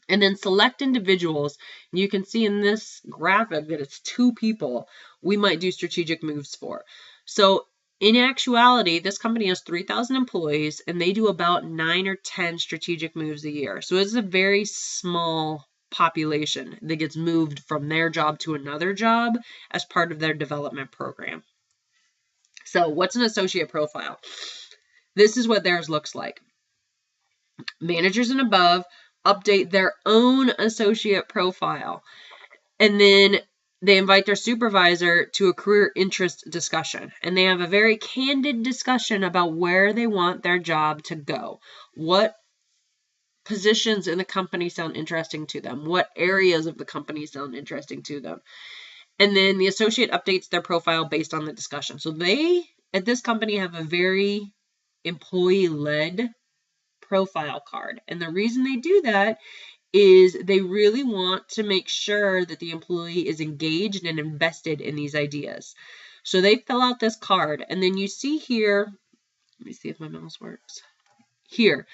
And then select individuals. You can see in this graphic that it's 2 people we might do strategic moves for. So in actuality, this company has 3,000 employees and they do about 9 or 10 strategic moves a year. So it's a very small population that gets moved from their job to another job as part of their development program. So what's an associate profile? This is what theirs looks like. Managers and above update their own associate profile, and then they invite their supervisor to a career interest discussion, and they have a very candid discussion about where they want their job to go. What positions in the company sound interesting to them? What areas of the company sound interesting to them? And then the associate updates their profile based on the discussion. So they, at this company, have a very employee-led profile card. And the reason they do that is they really want to make sure that the employee is engaged and invested in these ideas. So they fill out this card, and then you see here, let me see if my mouse works. Here,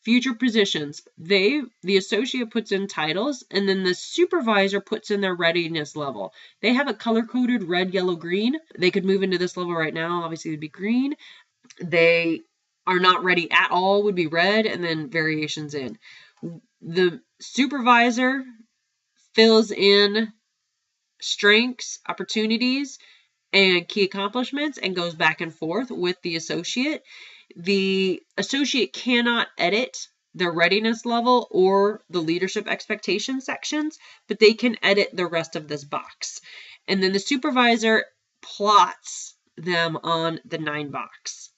Future positions. The associate puts in titles, and then the supervisor puts in their readiness level. They have it color-coded red, yellow, green. They could move into this level right now. Obviously, it'd be green. They are not ready at all would be red, and then variations in. The supervisor fills in strengths, opportunities, and key accomplishments and goes back and forth with the associate. The associate cannot edit their readiness level or the leadership expectation sections, but they can edit the rest of this box. And then the supervisor plots them on the 9 box,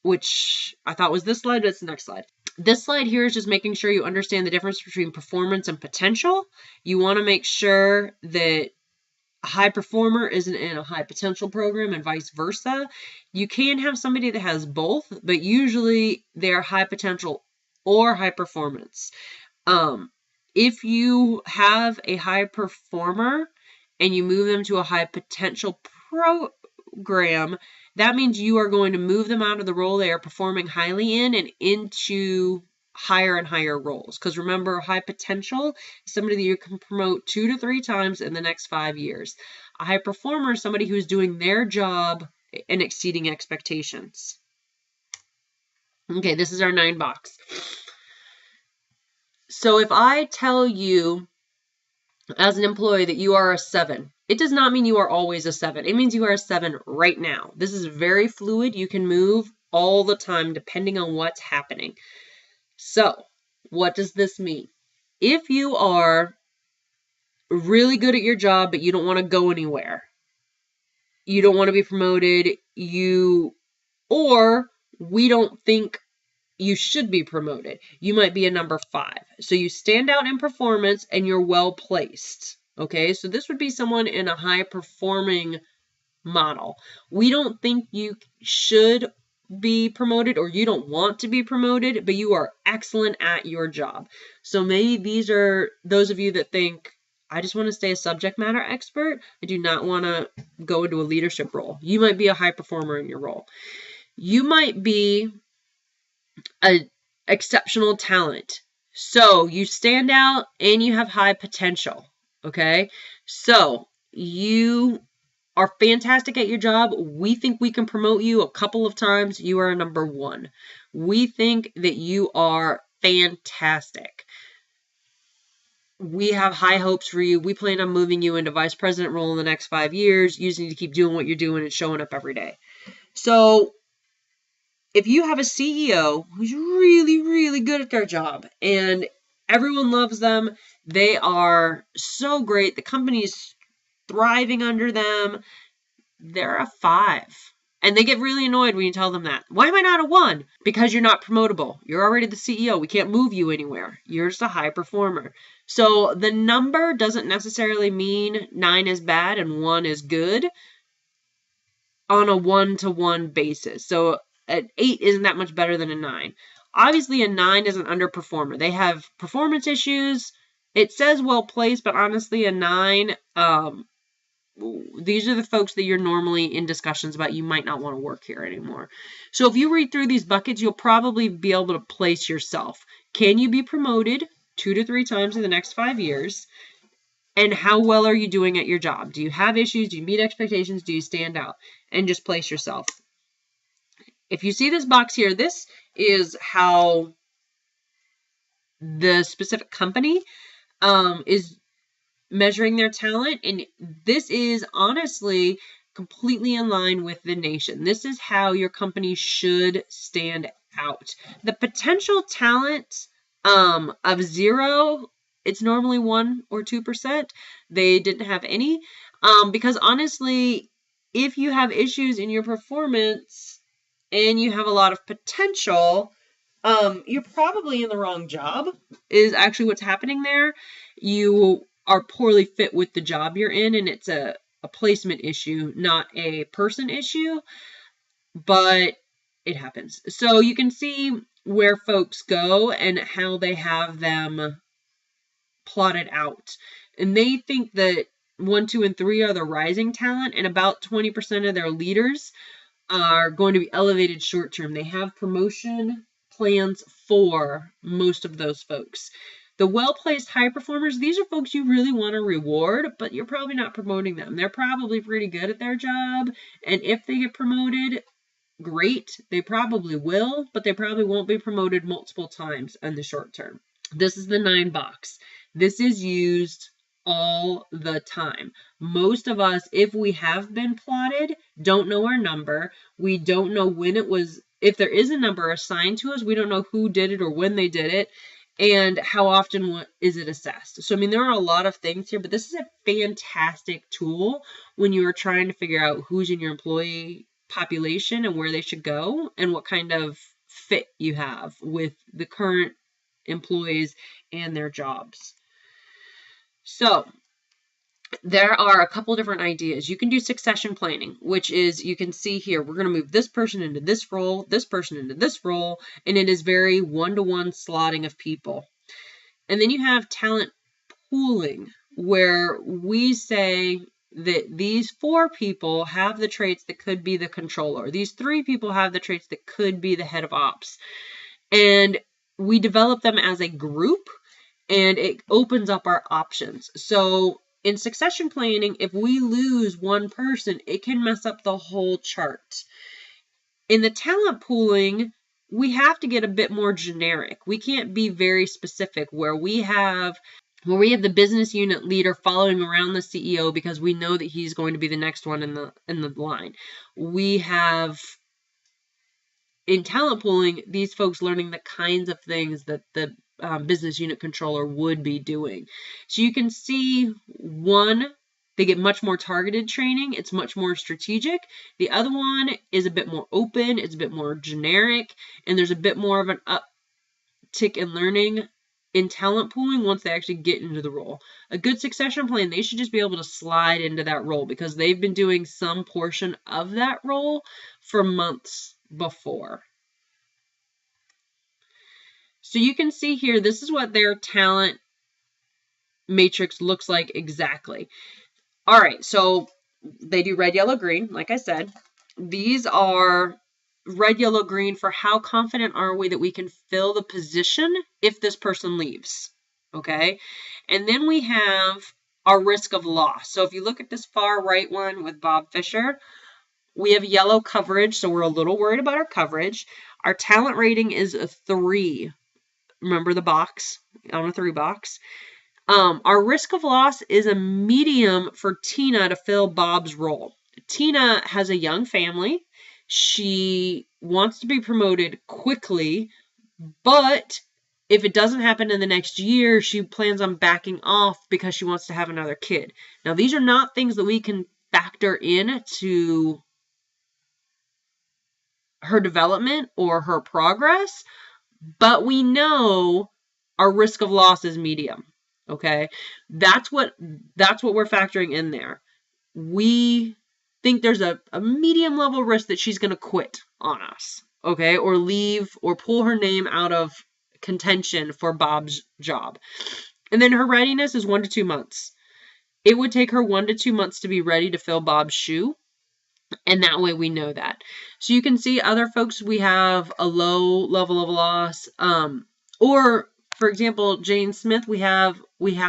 which I thought was this slide, but it's the next slide. This slide here is just making sure you understand the difference between performance and potential. You want to make sure that a high performer isn't in a high potential program and vice versa. You can have somebody that has both, but usually they're high potential or high performance. If you have a high performer and you move them to a high potential program, that means you are going to move them out of the role they are performing highly in and into higher and higher roles. Because remember, high potential is somebody that you can promote 2 to 3 times in the next 5 years. A high performer is somebody who's doing their job and exceeding expectations. Okay, this is our 9 box. So if I tell you as an employee that you are a 7, it does not mean you are always a 7. It means you are a 7 right now. This is very fluid. You can move all the time depending on what's happening. So, what does this mean? If you are really good at your job, but you don't want to go anywhere, you don't want to be promoted, or we don't think you should be promoted, you might be a number 5. So you stand out in performance and you're well placed. Okay, so this would be someone in a high performing model. We don't think you should be promoted or you don't want to be promoted, but you are excellent at your job. So maybe these are those of you that think, I just want to stay a subject matter expert. I do not want to go into a leadership role. You might be a high performer in your role. You might be an exceptional talent. So you stand out and you have high potential. Okay, so you are fantastic at your job. We think we can promote you a couple of times. You are a number 1. We think that you are fantastic. We have high hopes for you. We plan on moving you into vice president role in the next 5 years. You just need to keep doing what you're doing and showing up every day. So if you have a CEO who's really, really good at their job and everyone loves them, they are so great, the company's thriving under them, they're a 5. And they get really annoyed when you tell them that. Why am I not a 1? Because you're not promotable. You're already the CEO. We can't move you anywhere. You're just a high performer. So the number doesn't necessarily mean 9 is bad and 1 is good on a 1-to-1 basis. So an 8 isn't that much better than a 9. Obviously, a 9 is an underperformer. They have performance issues. It says well placed, but honestly, a 9, these are the folks that you're normally in discussions about. You might not want to work here anymore. So if you read through these buckets, you'll probably be able to place yourself. Can you be promoted 2 to 3 times in the next 5 years? And how well are you doing at your job? Do you have issues? Do you meet expectations? Do you stand out? And just place yourself. If you see this box here, this is how the specific company is measuring their talent. And this is honestly completely in line with the nation. This is how your company should stand out. The potential talent of 0, it's normally 1 or 2%. They didn't have any because honestly, if you have issues in your performance and you have a lot of potential, you're probably in the wrong job is actually what's happening there. You are poorly fit with the job you're in, and it's a placement issue, not a person issue, but it happens. So you can see where folks go and how they have them plotted out. And they think that 1, 2, and 3 are the rising talent, and about 20% of their leaders are going to be elevated short term. They have promotion plans for most of those folks. The well-placed high performers, these are folks you really want to reward, but you're probably not promoting them. They're probably pretty good at their job, and if they get promoted, great. They probably will, but they probably won't be promoted multiple times in the short term. This is the 9 box. This is used all the time. Most of us, if we have been plotted, don't know our number. We don't know when it was, if there is a number assigned to us, we don't know who did it or when they did it, and how often is it assessed. So, I mean, there are a lot of things here, but this is a fantastic tool when you are trying to figure out who's in your employee population and where they should go and what kind of fit you have with the current employees and their jobs. So there are a couple different ideas. You can do succession planning, which is, you can see here, we're going to move this person into this role, this person into this role, and it is very one-to-one slotting of people. And then you have talent pooling, where we say that these 4 people have the traits that could be the controller. These 3 people have the traits that could be the head of ops. And we develop them as a group, and it opens up our options. So in succession planning, if we lose one person, it can mess up the whole chart. In the talent pooling, we have to get a bit more generic. We can't be very specific, where we have the business unit leader following around the CEO because we know that he's going to be the next one in the line. We have, in talent pooling, these folks learning the kinds of things that the business unit controller would be doing. So you can see, one, they get much more targeted training. It's much more strategic. The other one is a bit more open. It's a bit more generic, and there's a bit more of an uptick in learning in talent pooling once they actually get into the role. A good succession plan, they should just be able to slide into that role because they've been doing some portion of that role for months before. So you can see here, this is what their talent matrix looks like exactly. All right, so they do red, yellow, green, like I said. These are red, yellow, green for how confident are we that we can fill the position if this person leaves, okay? And then we have our risk of loss. So if you look at this far right one with Bob Fisher, we have yellow coverage, so we're a little worried about our coverage. Our talent rating is a 3. Remember the box, on a 3 box. Our risk of loss is a medium for Tina to fill Bob's role. Tina has a young family. She wants to be promoted quickly, but if it doesn't happen in the next year, she plans on backing off because she wants to have another kid. Now, these are not things that we can factor in to her development or her progress, but we know our risk of loss is medium. Okay, that's what we're factoring in there. We think there's a medium level risk that she's going to quit on us, okay, or leave or pull her name out of contention for Bob's job. And then her readiness is 1 to 2 months. It would take her 1 to 2 months to be ready to fill Bob's shoe. And that way we know that. So you can see other folks, we have a low level of loss. Or, for example, Jane Smith, we have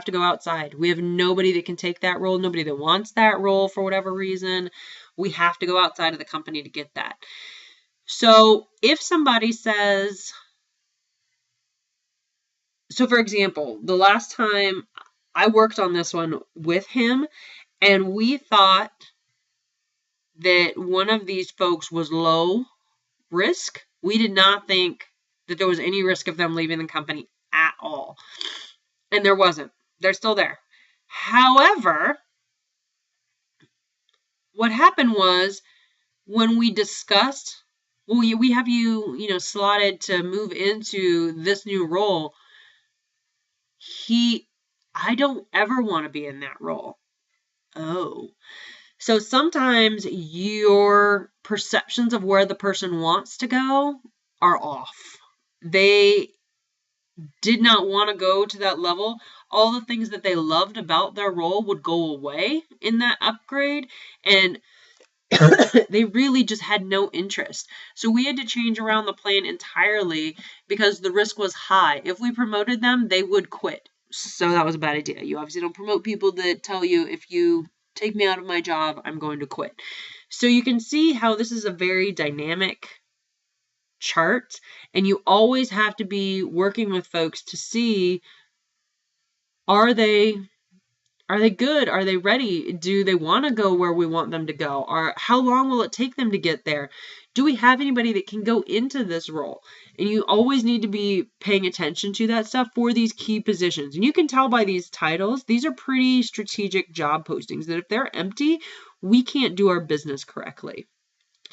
to go outside. We have nobody that can take that role, nobody that wants that role for whatever reason. We have to go outside of the company to get that. So if somebody says, so for example, the last time I worked on this one with him, and we thought that one of these folks was low risk. We did not think that there was any risk of them leaving the company at all. And there wasn't. They're still there. However, what happened was when we discussed, well, we have you slotted to move into this new role. I don't ever want to be in that role. Oh. So sometimes your perceptions of where the person wants to go are off. They did not want to go to that level. All the things that they loved about their role would go away in that upgrade. And they really just had no interest. So we had to change around the plan entirely because the risk was high. If we promoted them, they would quit. So that was a bad idea. You obviously don't promote people that tell you, if you take me out of my job, I'm going to quit. So you can see how this is a very dynamic chart, and you always have to be working with folks to see, are they good? Are they ready? Do they want to go where we want them to go? Or how long will it take them to get there? Do we have anybody that can go into this role? And you always need to be paying attention to that stuff for these key positions. And you can tell by these titles, these are pretty strategic job postings that if they're empty, we can't do our business correctly.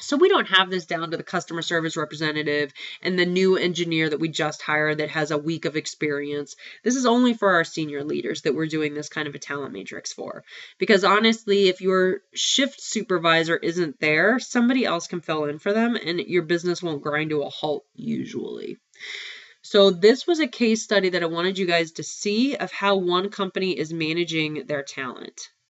So we don't have this down to the customer service representative and the new engineer that we just hired that has a week of experience. This is only for our senior leaders that we're doing this kind of a talent matrix for. Because honestly, if your shift supervisor isn't there, somebody else can fill in for them and your business won't grind to a halt usually. So this was a case study that I wanted you guys to see of how one company is managing their talent.